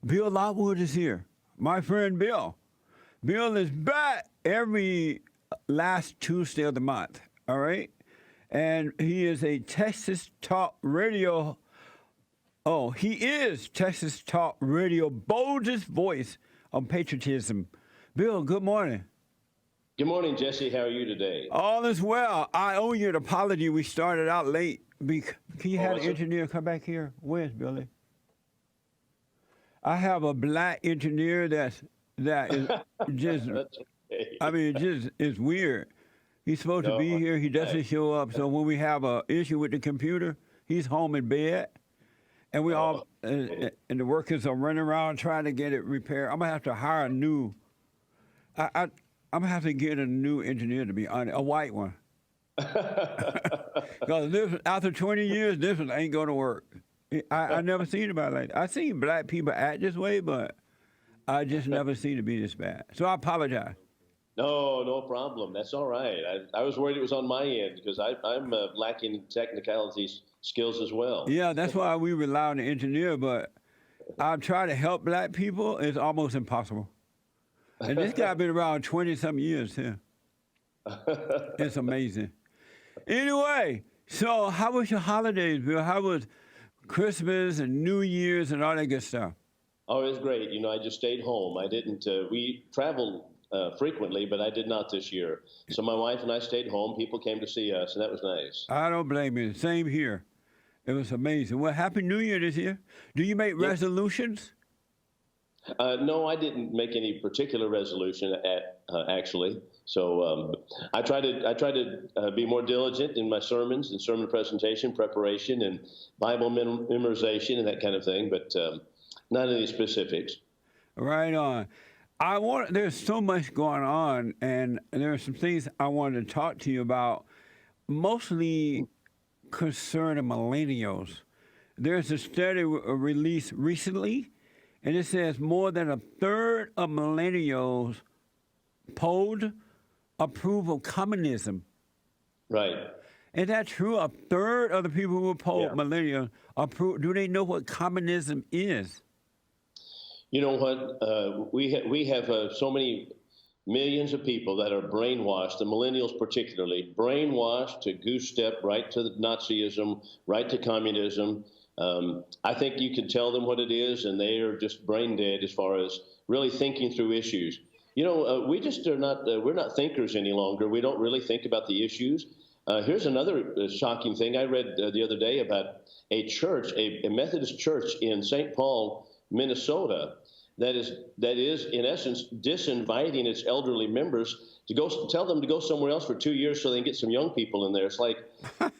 Bill Lockwood is here. My friend Bill. Bill is back every last Tuesday of the month. All right. And he is a Texas Talk Radio. Oh, he is Texas Talk Radio boldest voice on patriotism. Bill, good morning. Good morning, Jesse. How are you today? All is well. I owe you an apology. We started out late. Can you have an engineer come back here? Where's Billy? I have a black engineer that is just. Okay. I mean, it's weird. He's supposed to be here. He doesn't show up. So when we have an issue with the computer, he's home in bed, and we all and the workers are running around trying to get it repaired. I'm gonna have to hire a new. I'm gonna have to get a new engineer, to be honest, a white one. Because after 20 years, this one ain't gonna work. I never seen anybody like that. I seen black people act this way, but I just never seen it be this bad. So I apologize. No problem. That's all right. I was worried it was on my end because I'm lacking in technicalities skills as well. Yeah, that's why we rely on the engineer, but I try to help black people. It's almost impossible. And this guy been around 20-some years here. It's amazing. Anyway, so how was your holidays, Bill? How was Christmas and New Year's and all that good stuff? Oh, it was great. I just stayed home. I didn't. We traveled frequently, but I did not this year. So my wife and I stayed home. People came to see us, and that was nice. I don't blame you. Same here. It was amazing. Well, Happy New Year this year. Do you make resolutions? No, I didn't make any particular resolution actually. So I try to be more diligent in my sermons and sermon presentation preparation and Bible memorization and that kind of thing, but not any specifics. Right on. There's so much going on, and there are some things I wanted to talk to you about, mostly concerning millennials. There's a study released recently, and it says more than a third of millennials polled approve of communism. Right. Is that true? A third of the people who polled millennials approve. Do they know what communism is? You know what? We have so many millions of people that are brainwashed, the millennials particularly, brainwashed to goose step right to the Nazism, right to communism. I think you can tell them what it is, and they are just brain dead as far as really thinking through issues. We just are not. We're not thinkers any longer. We don't really think about the issues. Here's another shocking thing I read the other day about a church, a Methodist church in St. Paul, Minnesota, that is in essence disinviting its elderly members to tell them to go somewhere else for 2 years so they can get some young people in there. It's like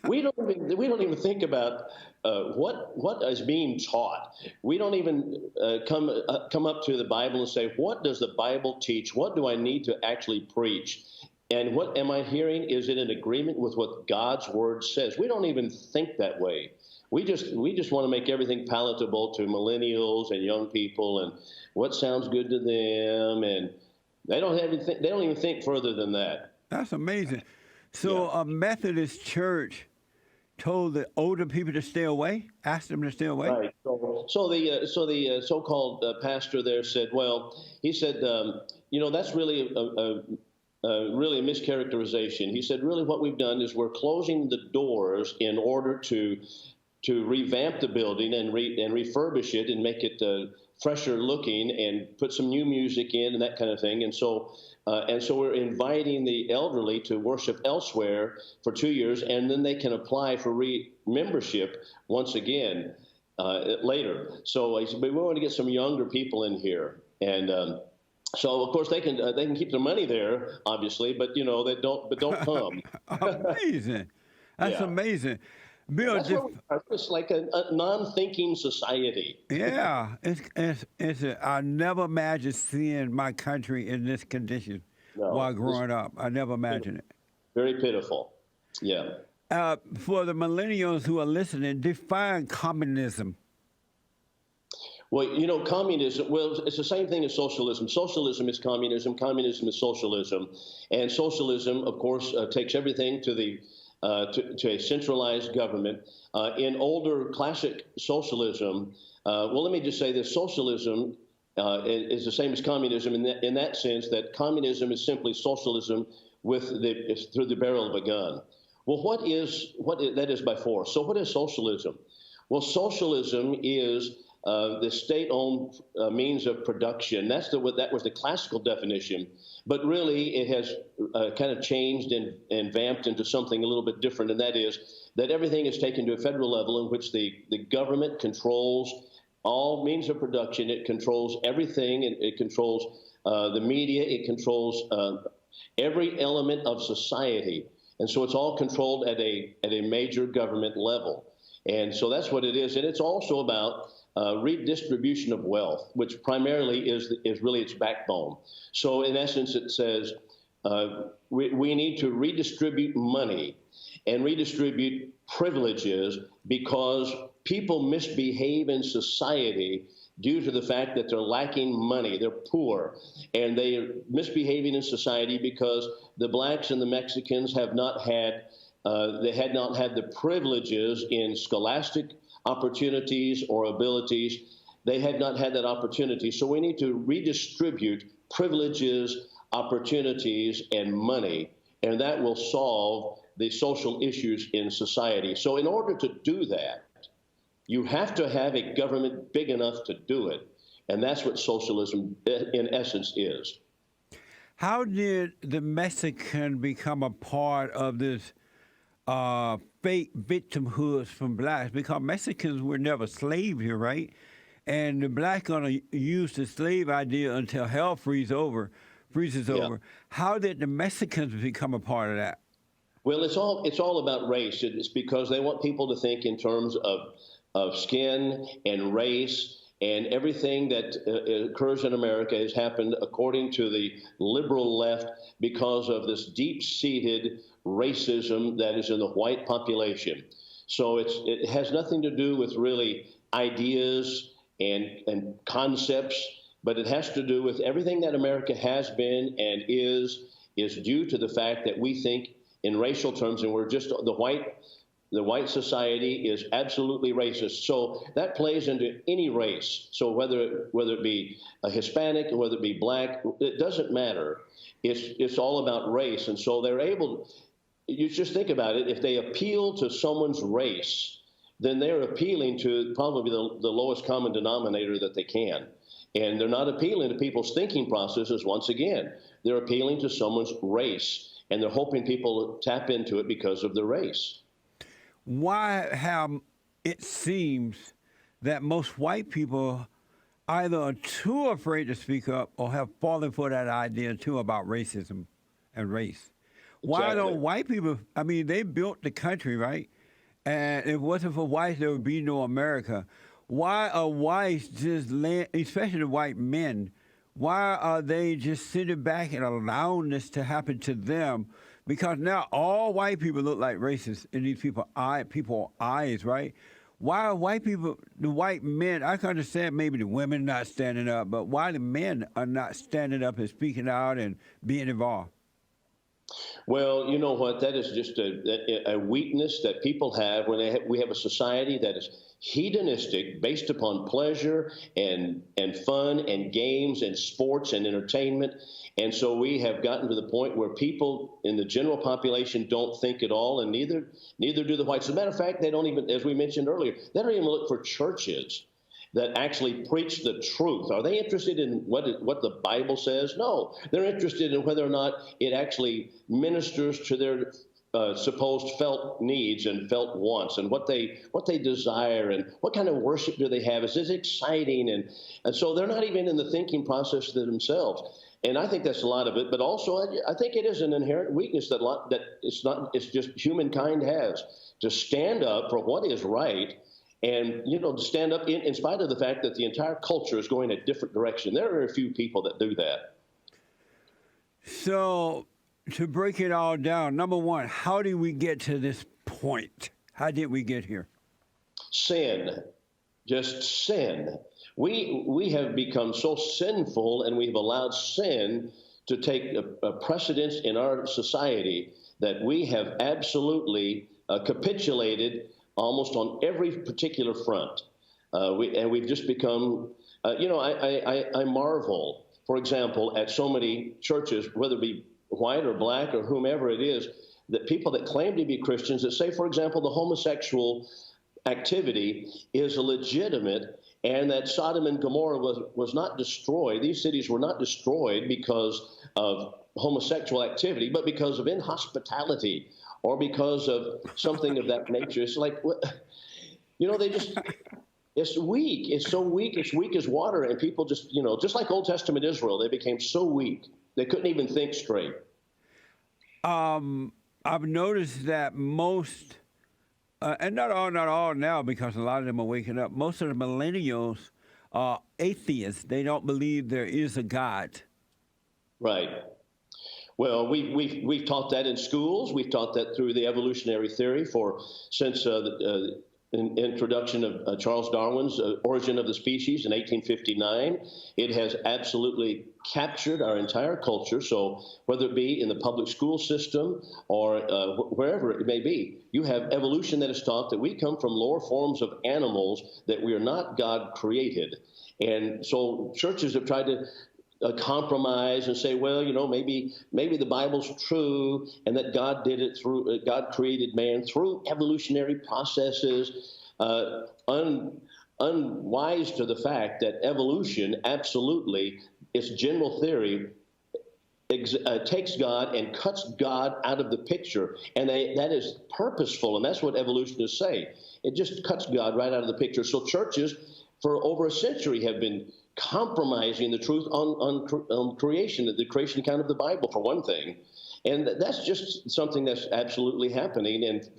we don't even think about what is being taught. We don't even come up to the Bible and say, what does the Bible teach? What do I need to actually preach? And what am I hearing? Is it in agreement with what God's word says? We don't even think that way. We just want to make everything palatable to millennials and young people and what sounds good to them, and they don't even think further than that. That's amazing. So a Methodist church told the older people to stay away, asked them to stay away. Right. So the so-called pastor there said, he said, that's really really a mischaracterization. He said, really what we've done is we're closing the doors in order to revamp the building and refurbish it and make it fresher looking and put some new music in and that kind of thing. And so we're inviting the elderly to worship elsewhere for 2 years, and then they can apply for membership once again later. So he said, but we want to get some younger people in here, and so of course they can keep their money there, obviously, but they don't come. Amazing. That's amazing. Bill, it's like a non-thinking society. Yeah, I never imagined seeing my country in this condition while growing up. I never imagined it. Very pitiful. Yeah. For the millennials who are listening, define communism. Well, communism, it's the same thing as socialism. Socialism is communism. Communism is socialism. And socialism, of course, takes everything to a centralized government. In older classic socialism, Well, let me just say this. Socialism is the same as communism in that sense, that communism is simply socialism through the barrel of a gun. Well, that is by force. So what is socialism? Well, socialism is the state-owned means of production. That was the classical definition, but really it has kind of changed and vamped into something a little bit different, and that is that everything is taken to a federal level in which the government controls all means of production. It controls everything. It controls the media. It controls every element of society, and so it's all controlled at a major government level. And so that's what it is, and it's also about redistribution of wealth, which primarily is really its backbone. So in essence, it says we need to redistribute money and redistribute privileges because people misbehave in society due to the fact that they're lacking money. They're poor, and they're misbehaving in society because the blacks and the Mexicans have not had the privileges in scholastic opportunities or abilities. They had not had that opportunity. So we need to redistribute privileges, opportunities, and money, and that will solve the social issues in society. So in order to do that, you have to have a government big enough to do it, and that's what socialism in essence is. How did the Mexican become a part of this fake victimhoods from blacks? Because Mexicans were never slaves here, right? And the blacks gonna use the slave idea until hell freezes over. How did the Mexicans become a part of that? Well, it's all about race. It's because they want people to think in terms of skin and race, and everything that occurs in America has happened according to the liberal left because of this deep-seated racism that is in the white population. So it has nothing to do with really ideas and concepts, but it has to do with everything that America has been and is due to the fact that we think in racial terms, and we're just the white society is absolutely racist. So that plays into any race. So whether it be a Hispanic or whether it be black, it doesn't matter. It's all about race. And so they're able, you just think about it, if they appeal to someone's race, then they're appealing to probably the lowest common denominator that they can. And they're not appealing to people's thinking processes once again. They're appealing to someone's race, and they're hoping people tap into it because of their race. Why have it seems that most white people either are too afraid to speak up or have fallen for that idea too about racism and race? Why don't white people, I mean, they built the country, right? And if it wasn't for whites, there would be no America. Why are whites just, especially the white men, why are they just sitting back and allowing this to happen to them? Because now all white people look like racists in these people's eyes, right? Why are white people, the white men, I can understand maybe the women not standing up, but why the men are not standing up and speaking out and being involved? Well, you know what? That is just a weakness that people have when we have a society that is hedonistic, based upon pleasure and fun and games and sports and entertainment. And so we have gotten to the point where people in the general population don't think at all, and neither do the whites. As a matter of fact, they don't even, as we mentioned earlier, they don't even look for churches that actually preach the truth. Are they interested in what the Bible says? No. They're interested in whether or not it actually ministers to their supposed felt needs and felt wants, and what they desire, and what kind of worship do they have? Is this exciting? And so they're not even in the thinking process themselves. And I think that's a lot of it. But also, I think it is an inherent weakness that it's just humankind has, to stand up for what is right. And, to stand up in spite of the fact that the entire culture is going a different direction. There are a few people that do that. So, to break it all down, number one, how did we get to this point? How did we get here? Sin. Just sin. We have become so sinful, and we've allowed sin to take a precedence in our society that we have absolutely capitulated almost on every particular front. We've just become, I marvel, for example, at so many churches, whether it be white or black or whomever it is, that people that claim to be Christians that say, for example, the homosexual activity is legitimate and that Sodom and Gomorrah was not destroyed. These cities were not destroyed because of homosexual activity, but because of inhospitality or because of something of that nature. It's like, they just, it's weak. It's so weak. It's weak as water. And people just, just like Old Testament Israel, they became so weak. They couldn't even think straight. I've noticed that most, and not all now, because a lot of them are waking up. Most of the millennials are atheists. They don't believe there is a God. Right. Well, we've taught that in schools. We've taught that through the evolutionary theory since the introduction of Charles Darwin's Origin of the Species in 1859. It has absolutely captured our entire culture. So whether it be in the public school system or wherever it may be, you have evolution that is taught that we come from lower forms of animals, that we are not God created. And so churches have tried to compromise and say, well, maybe the Bible's true, and that God did it through God created man through evolutionary processes, unwise to the fact that evolution absolutely, its general theory, takes God and cuts God out of the picture, and that is purposeful, and that's what evolutionists say. It just cuts God right out of the picture. So churches for over a century have been compromising the truth on creation, the creation account of the Bible, for one thing. And that's just something that's absolutely happening. And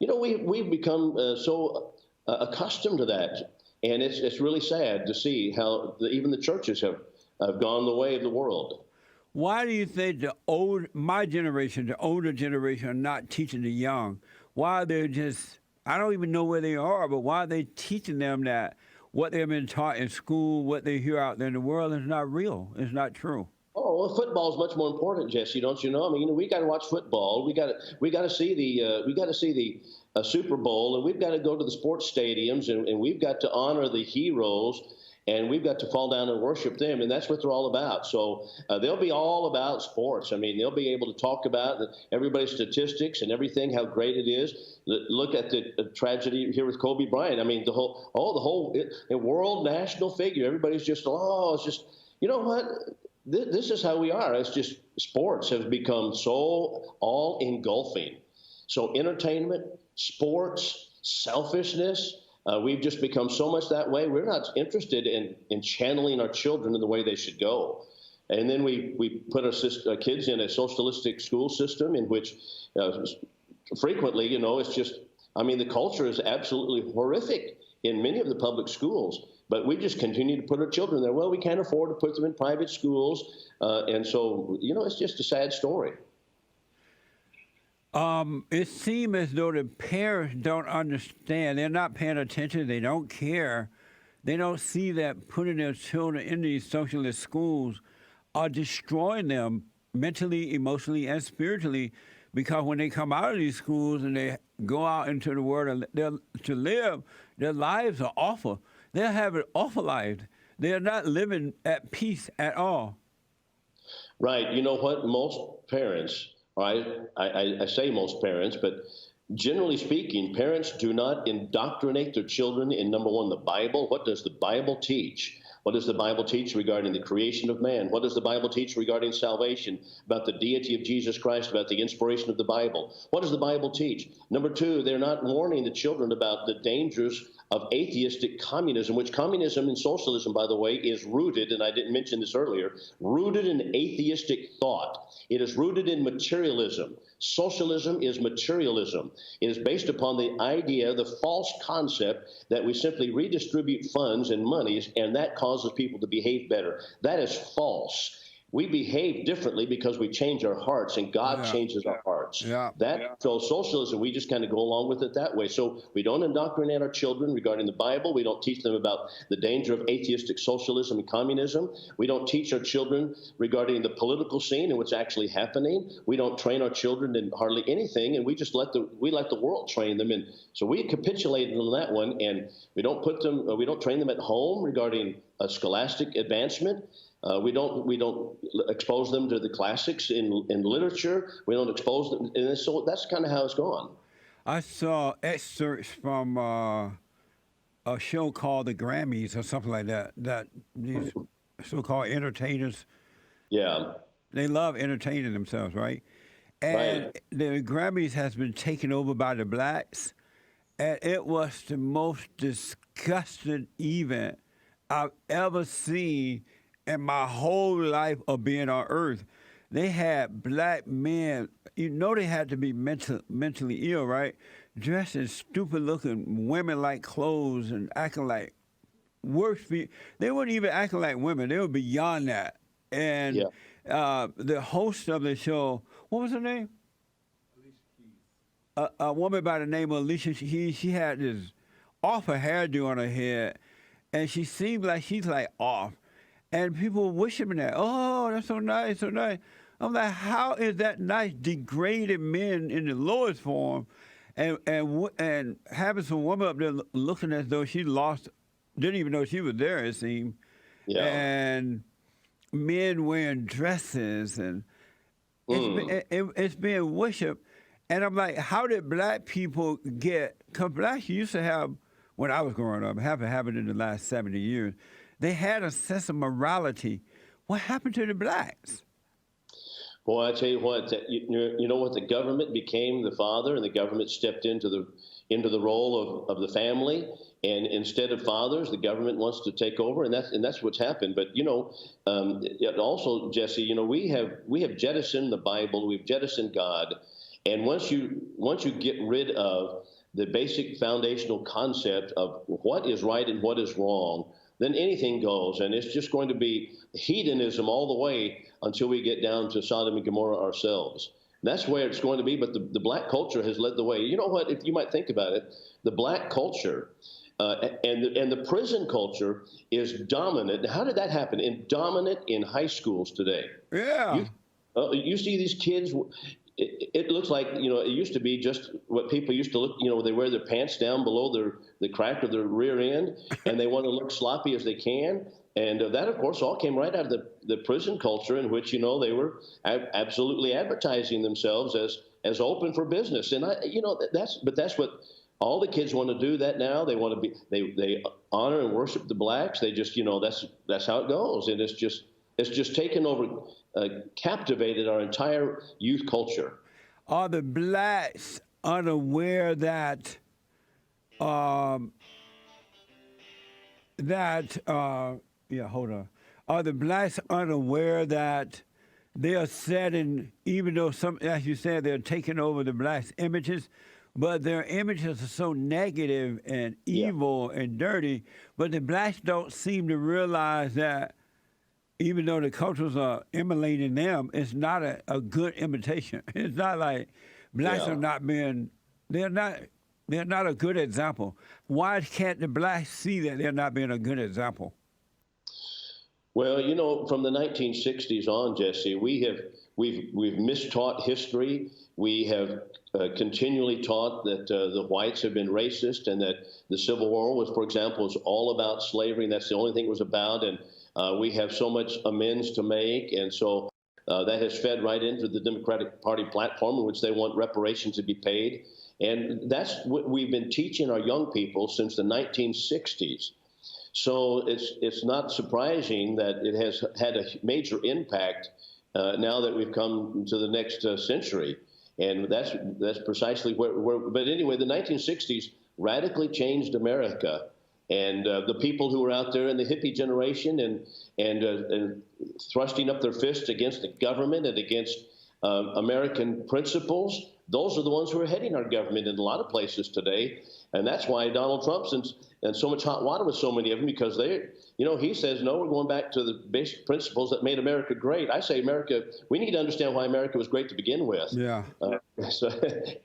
we've become so accustomed to that. And it's really sad to see how even the churches have gone the way of the world. Why do you think the older generation, are not teaching the young? Why they're just, I don't even know where they are, but why are they teaching them that what they've been taught in school, what they hear out there in the world is not real, it's not true? Oh, well, football is much more important, Jesse. Don't you know? I mean, we got to watch football. We got to see the Super Bowl, and we've got to go to the sports stadiums, and we've got to honor the heroes, and we've got to fall down and worship them, and that's what they're all about. So they'll be all about sports. I mean, they'll be able to talk about everybody's statistics and everything, how great it is. Look at the tragedy here with Kobe Bryant. I mean, the whole world national figure. Everybody's just, it's just, you know what? This is how we are. It's just sports have become so all engulfing. So entertainment, sports, selfishness. We've just become so much that way. We're not interested in channeling our children in the way they should go. And then we put our kids in a socialistic school system in which frequently, it's just, the culture is absolutely horrific in many of the public schools. But we just continue to put our children there. Well, we can't afford to put them in private schools. And so, it's just a sad story. It seems as though the parents don't understand. They're not paying attention. They don't care. They don't see that putting their children in these socialist schools are destroying them mentally, emotionally, and spiritually, because when they come out of these schools and they go out into the world to live, their lives are awful. They're having awful lives. They're not living at peace at all. Right. You know what? Most parents, I say most parents, but generally speaking, parents do not indoctrinate their children in, number one, the Bible. What does the Bible teach? What does the Bible teach regarding the creation of man? What does the Bible teach regarding salvation, about the deity of Jesus Christ, about the inspiration of the Bible? What does the Bible teach? Number two, they're not warning the children about the dangers of atheistic communism, which communism and socialism, by the way, is rooted, and I didn't mention this earlier, rooted in atheistic thought. It is rooted in materialism. Socialism is materialism. It is based upon the idea, the false concept that we simply redistribute funds and monies, and that causes people to behave better. That is false. We behave differently because we change our hearts, and God changes our hearts. hearts. Yeah. So socialism, we just kind of go along with it that way. So we don't indoctrinate our children regarding the Bible. We don't teach them about the danger of atheistic socialism and communism. We don't teach our children regarding the political scene and what's actually happening. We don't train our children in hardly anything, and we just let the world train them. And so we capitulated on that one, and we don't train them at home regarding scholastic advancement. We don't expose them to the classics in literature. We don't expose them, and so that's kind of how it's gone. I saw excerpts from a show called The Grammys or something like that. That these so-called entertainers, they love entertaining themselves, right? And the Grammys has been taken over by the blacks, and it was the most disgusting event I've ever seen in my whole life of being on Earth. They had black men, you know, they had to be mentally ill, right? Dressed in stupid-looking women-like clothes and acting like worse people. They weren't even acting like women. They were beyond that. And the host of the show, what was her name? A woman by the name of Alicia. She had this awful hairdo on her head, and she seemed like she's like off. And people were worshiping that. Oh, that's so nice, so nice. I'm like, how is that nice? Degraded men in the lowest form, and having some woman up there looking as though she lost, didn't even know she was there, it seemed. Yeah. And men wearing dresses, and it's being worshipped. And I'm like, how did black people get? Because blacks used to have, when I was growing up, haven't had it in the last 70 years. They had a sense of morality. What happened to the blacks? Boy, I tell you what, you know what? The government became the father, and the government stepped into the role of the family. And instead of fathers, the government wants to take over, and that's what's happened. But also, Jesse, we have jettisoned the Bible, we've jettisoned God, and once you get rid of the basic foundational concept of what is right and what is wrong, then anything goes, and it's just going to be hedonism all the way until we get down to Sodom and Gomorrah ourselves. And that's where it's going to be, but the black culture has led the way. You know what, if you might think about it, the black culture and the prison culture is dominant. How did that happen? Dominant in high schools today. Yeah. You see these kids. It looks like, it used to be just what people used to look, they wear their pants down below the crack of their rear end, and they want to look sloppy as they can. And that, of course, all came right out of the prison culture in which, they were absolutely advertising themselves as open for business. And that's what all the kids want to do that now. They want to they honor and worship the blacks. They just, that's how it goes. And it's just taken over, captivated our entire youth culture. Are the blacks unaware that Are the blacks unaware that they are setting, even though some, as you said, they're taking over the blacks' images, but their images are so negative and evil and dirty, but the blacks don't seem to realize that even though the cultures are emulating them, it's not a good imitation. It's not like blacks are not being, they're not a good example. Why can't the blacks see that they're not being a good example? Well, from the 1960s on, Jesse, we've mistaught history. We have continually taught that the whites have been racist, and that the Civil War was, for example, was all about slavery, and that's the only thing it was about. And we have so much amends to make, and so that has fed right into the Democratic Party platform, in which they want reparations to be paid. And that's what we've been teaching our young people since the 1960s. So it's not surprising that it has had a major impact now that we've come to the next century. And that's precisely where but anyway, the 1960s radically changed America. And the people who were out there in the hippie generation and thrusting up their fists against the government and against American principles, those are the ones who are heading our government in a lot of places today. And that's why Donald Trump's and so much hot water with so many of them, because he says, no, we're going back to the basic principles that made America great. I say we need to understand why America was great to begin with. Yeah. So,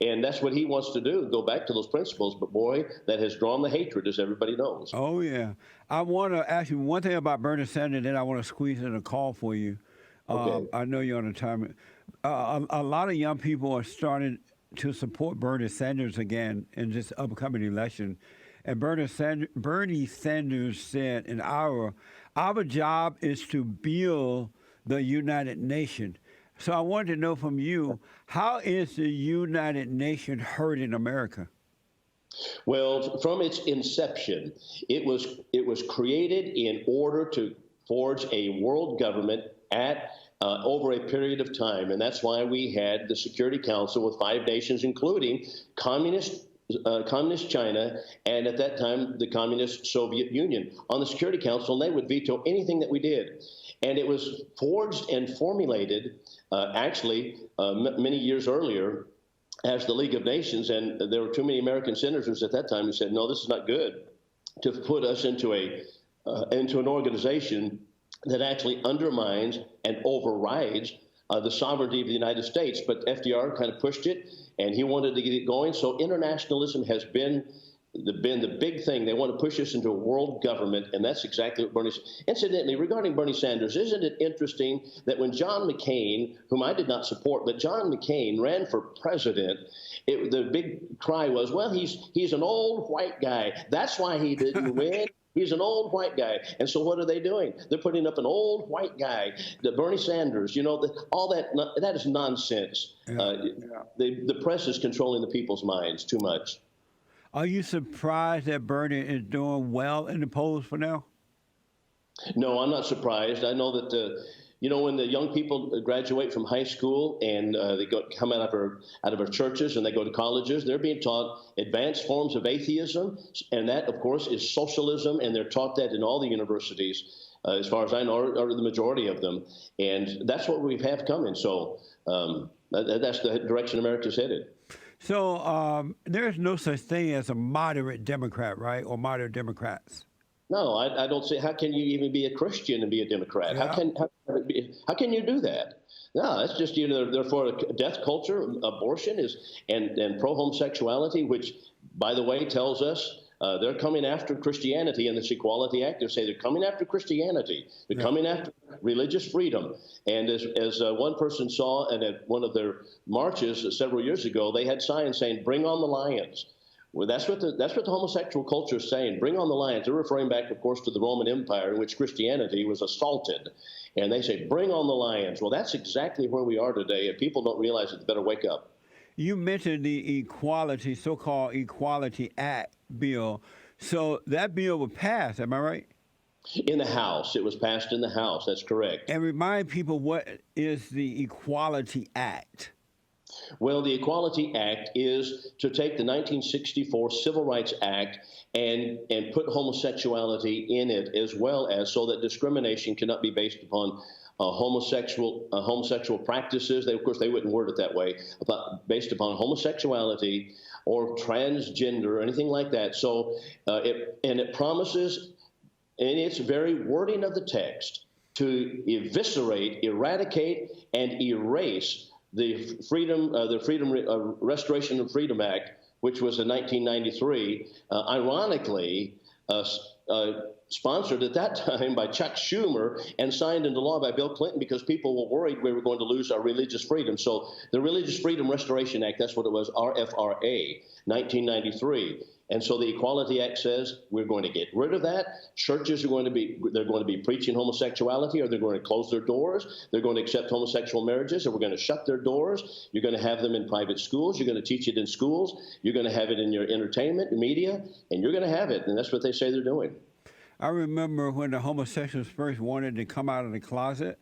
and that's what he wants to do, go back to those principles. But boy, that has drawn the hatred, as everybody knows. Oh, yeah. I want to ask you one thing about Bernie Sanders, then I want to squeeze in a call for you. Okay. I know you're on the time. A lot of young people are starting to support Bernie Sanders again in this upcoming election. And Bernie Sanders said, our job is to build the United Nations. So I wanted to know from you, how is the United Nations hurting America? Well, from its inception, it was created in order to forge a world government at over a period of time. And that's why we had the Security Council with 5 nations, including communist China, and at that time, the communist Soviet Union on the Security Council, and they would veto anything that we did. And it was forged and formulated, many years earlier as the League of Nations, and there were too many American senators at that time who said, no, this is not good, to put us into an organization that actually undermines and overrides the sovereignty of the United States. But FDR kind of pushed it, and he wanted to get it going. So internationalism has been the big thing. They want to push us into a world government, and that's exactly what Bernie. Incidentally, regarding Bernie Sanders, isn't it interesting that when John McCain, whom I did not support, but John McCain ran for president, the big cry was, well, he's an old white guy. That's why he didn't win. He's an old white guy. And so what are they doing? They're putting up an old white guy, the Bernie Sanders, all that is nonsense. Yeah. The press is controlling the people's minds too much. Are you surprised that Bernie is doing well in the polls for now? No, I'm not surprised. I know that when the young people graduate from high school and they come out of our churches and they go to colleges, they're being taught advanced forms of atheism, and that, of course, is socialism, and they're taught that in all the universities, as far as I know, or the majority of them, and that's what we have coming. So that's the direction America's headed. So there's no such thing as a moderate Democrat, right, or moderate Democrats? No, I don't see. How can you even be a Christian and be a Democrat? Yeah. How can you do that? No, that's just they're for death culture, abortion and pro-homosexuality, which, by the way, tells us they're coming after Christianity in this Equality Act. They say they're coming after Christianity. They're coming after religious freedom. And as one person saw, and at one of their marches several years ago, they had signs saying, "Bring on the lions." Well, that's what the homosexual culture is saying. Bring on the lions. They're referring back, of course, to the Roman Empire in which Christianity was assaulted. And they say, bring on the lions. Well, that's exactly where we are today. If people don't realize it, they better wake up. You mentioned the so-called Equality Act bill. So that bill was passed, am I right? In the House. It was passed in the House. That's correct. And remind people, what is the Equality Act? Well, the Equality Act is to take the 1964 Civil Rights Act and put homosexuality in it, as well as so that discrimination cannot be based upon homosexual practices. Of course, they wouldn't word it that way, but based upon homosexuality or transgender or anything like that. So it promises, in its very wording of the text, to eviscerate, eradicate, and erase the Restoration of Freedom Act, which was in 1993, ironically sponsored at that time by Chuck Schumer and signed into law by Bill Clinton because people were worried we were going to lose our religious freedom. So the Religious Freedom Restoration Act, that's what it was, RFRA, 1993. And so the Equality Act says we're going to get rid of that. Churches are going to be preaching homosexuality, or they're going to close their doors. They're going to accept homosexual marriages, or we're going to shut their doors. You're going to have them in private schools. You're going to teach it in schools. You're going to have it in your entertainment, media, and you're going to have it. And that's what they say they're doing. I remember when the homosexuals first wanted to come out of the closet,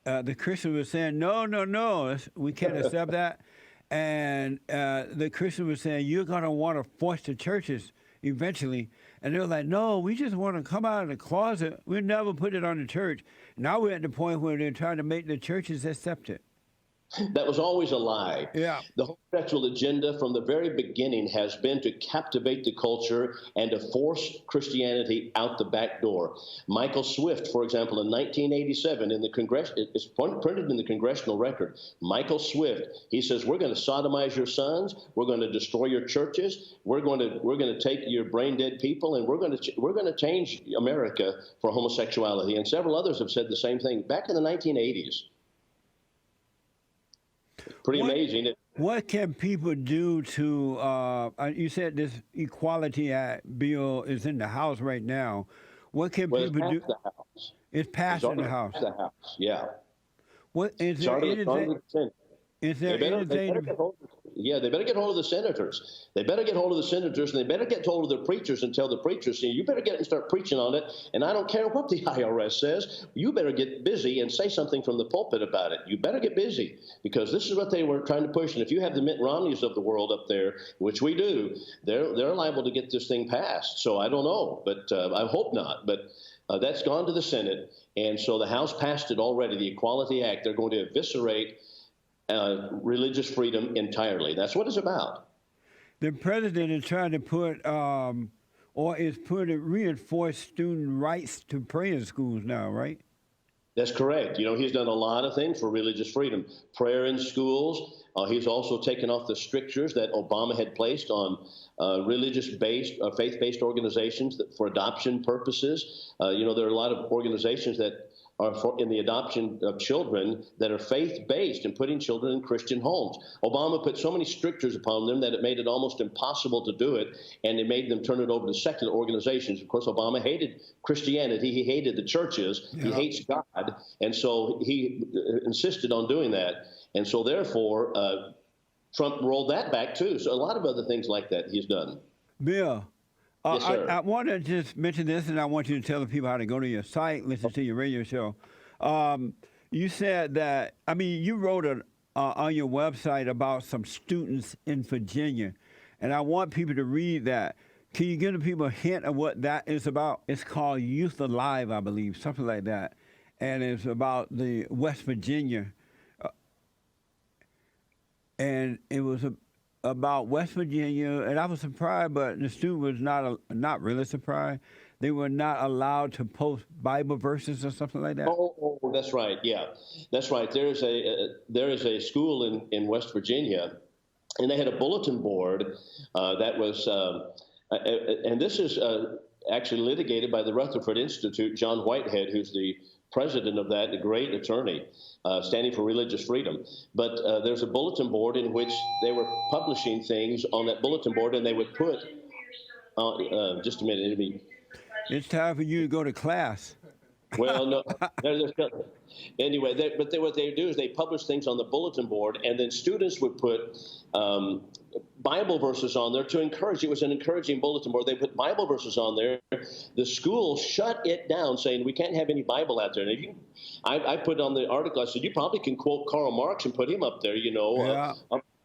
the Christians were saying, no, we can't accept that. And the Christians were saying, you're going to want to force the churches eventually. And they were like, no, we just want to come out of the closet. We'll never put it on the church. Now we're at the point where they're trying to make the churches accept it. That was always a lie. Yeah. The homosexual agenda from the very beginning has been to captivate the culture and to force Christianity out the back door. Michael Swift, for example, in 1987, in the it's printed in the Congressional Record. Michael Swift, he says, we're going to sodomize your sons, we're going to destroy your churches, we're going to take your brain dead people, and we're going to change America for homosexuality. And several others have said the same thing back in the 1980s. Pretty amazing. What can people do to, you said this Equality Act bill is in the House right now. What can people do? The House. It's passed in the House. The House, yeah. What is there anything? Is there anything? Yeah, they better get hold of the senators. They better get hold of the senators, and they better get hold of the preachers and tell the preachers, you better get and start preaching on it. And I don't care what the IRS says. You better get busy and say something from the pulpit about it. You better get busy, because this is what they were trying to push. And if you have the Mitt Romneys of the world up there, which we do, they're liable to get this thing passed. So I don't know, but I hope not. But that's gone to the Senate, and so the House passed it already, the Equality Act. They're going to eviscerate religious freedom entirely. That's what it's about. The president is trying to reinforce student rights to pray in schools now, right? That's correct. He's done a lot of things for religious freedom. Prayer in schools. He's also taken off the strictures that Obama had placed on religious-based, faith-based organizations for adoption purposes. There are a lot of organizations that are in the adoption of children that are faith-based and putting children in Christian homes. Obama put so many strictures upon them that it made it almost impossible to do it, and it made them turn it over to secular organizations. Of course, Obama hated Christianity. He hated the churches. Yeah. He hates God, and so he insisted on doing that. And so therefore, Trump rolled that back too. So a lot of other things like that he's done. Bill, yes, sir. I want to just mention this, and I want you to tell the people how to go to your site, listen to your radio show. You said that, you wrote on your website about some students in Virginia, and I want people to read that. Can you give the people a hint of what that is about? It's called Youth Alive, I believe, something like that. And it's about the West Virginia. And it was about West Virginia, and I was surprised, but the student was not really surprised. They were not allowed to post Bible verses or something like that. Oh, that's right. Yeah, that's right. There is a school in West Virginia, and they had a bulletin board that was, and this is actually litigated by the Rutherford Institute. John Whitehead, who's the president of that, a great attorney, standing for religious freedom. But there's a bulletin board in which they were publishing things on that bulletin board, and they would put, just a minute, it's time for you to go to class. Well, no. Anyway, what they do is they publish things on the bulletin board, and then students would put Bible verses on there to encourage. It was an encouraging bulletin board. They put Bible verses on there. The school shut it down, saying we can't have any Bible out there. And I put on the article, I said, you probably can quote Karl Marx and put him up there, Yeah.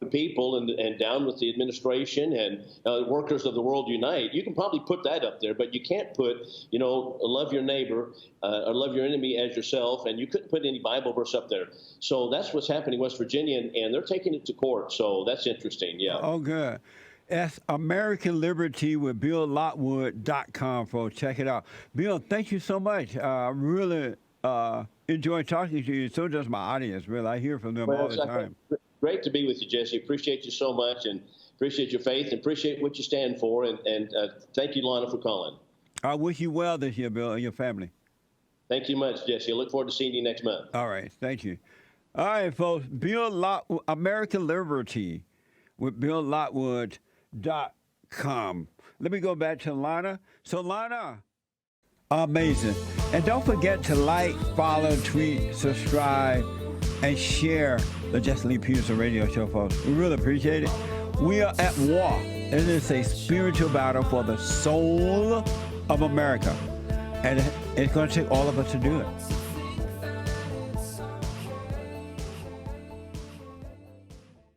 The people and down with the administration and workers of the world unite. You can probably put that up there, but you can't put, love your neighbor or love your enemy as yourself, and you couldn't put any Bible verse up there. So that's what's happening in West Virginia, and they're taking it to court. So that's interesting, yeah. Oh, good. That's American Liberty with BillLockwood.com, folks. Check it out. Bill, thank you so much. I really enjoy talking to you. So does my audience, really. I hear from them all the time. Great to be with you, Jesse. Appreciate you so much, and appreciate your faith, and appreciate what you stand for. And thank you, Lana, for calling. I wish you well this year, Bill, and your family. Thank you much, Jesse. I look forward to seeing you next month. All right. Thank you. All right, folks. American Liberty with BillLockwood.com. Let me go back to Lana. So, Lana, amazing. And don't forget to like, follow, tweet, subscribe, and share the Jesse Lee Peterson radio show, folks. We really appreciate it. We are at war. It is a spiritual battle for the soul of America. And it's going to take all of us to do it.